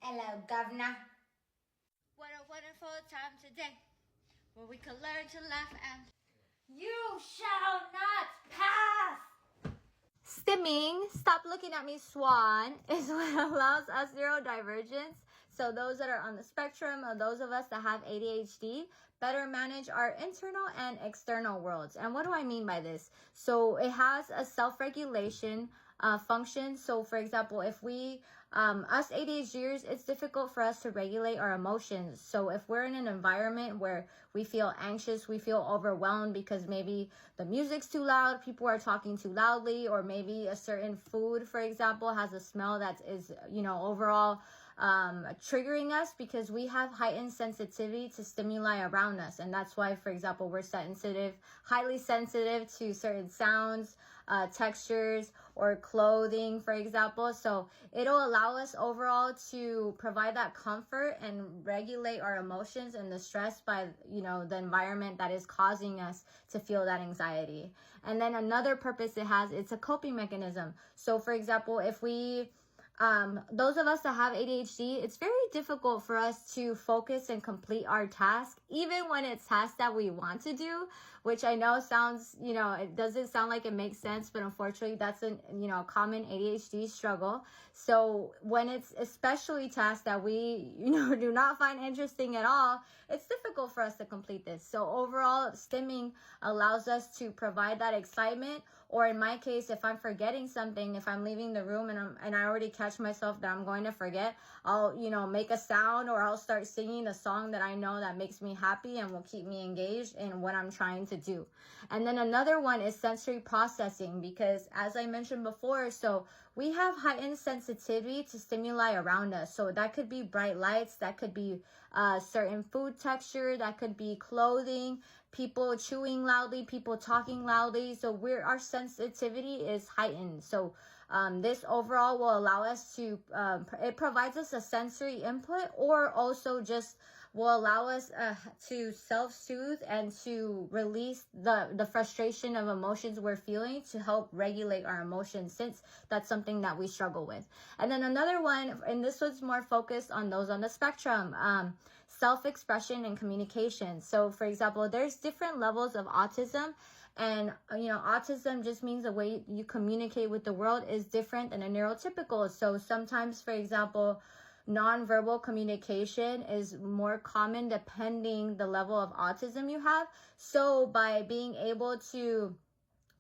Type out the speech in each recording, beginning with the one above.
Hello, Governor. What a wonderful time today, where we can learn to laugh and... You shall not pass! Stimming, stop looking at me, swan, is what allows us neurodivergence. So those that are on the spectrum, or those of us that have ADHD, better manage our internal and external worlds. And what do I mean by this? So it has a self-regulation function. So for example, if we, us ADHDers, it's difficult for us to regulate our emotions. So if we're in an environment where we feel anxious, we feel overwhelmed because maybe the music's too loud, people are talking too loudly, or maybe a certain food, for example, has a smell that is, overall triggering us, because we have heightened sensitivity to stimuli around us. And that's why, for example, we're highly sensitive to certain sounds, textures, or clothing, for example. So it'll allow us overall to provide that comfort and regulate our emotions and the stress by, the environment that is causing us to feel that anxiety. And then another purpose it has, it's a coping mechanism. So for example, if we those of us that have ADHD, it's very difficult for us to focus and complete our task, even when it's tasks that we want to do, which I know sounds, it doesn't sound like it makes sense, but unfortunately that's a common ADHD struggle. So when it's especially tasks that we, do not find interesting at all, it's difficult for us to complete this. So overall, stimming allows us to provide that excitement, or in my case, if I'm forgetting something, if I'm leaving the room and I already catch myself that I'm going to forget, I'll make a sound, or I'll start singing a song that I know that makes me happy and will keep me engaged in what I'm trying to do. And then another one is sensory processing, because as I mentioned before, so we have heightened sensitivity to stimuli around us. So that could be bright lights, that could be certain food texture, that could be clothing, people chewing loudly, people talking loudly. So our sensitivity is heightened. So this overall will allow us to, it provides us a sensory input, or also just will allow us to self-soothe and to release the frustration of emotions we're feeling, to help regulate our emotions, since that's something that we struggle with. And then another one, and this was more focused on those on the spectrum, self-expression and communication. So for example, there's different levels of autism, and autism just means the way you communicate with the world is different than a neurotypical. So sometimes, for example, nonverbal communication is more common depending the level of autism you have. So by being able to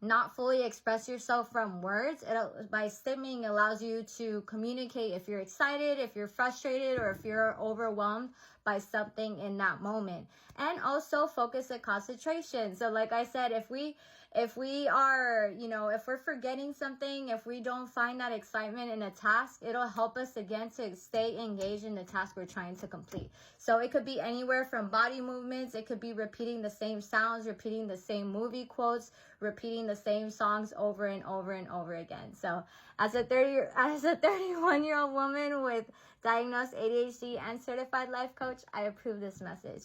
not fully express yourself from words, by stimming allows you to communicate if you're excited, if you're frustrated, or if you're overwhelmed by something in that moment. And also focus and concentration. So like I said, if we are, if we're forgetting something, if we don't find that excitement in a task, it'll help us again to stay engaged in the task we're trying to complete. So it could be anywhere from body movements, it could be repeating the same sounds, repeating the same movie quotes, repeating the same songs over and over and over again. So as a 31-year-old woman with diagnosed ADHD and certified life coach, I approve this message.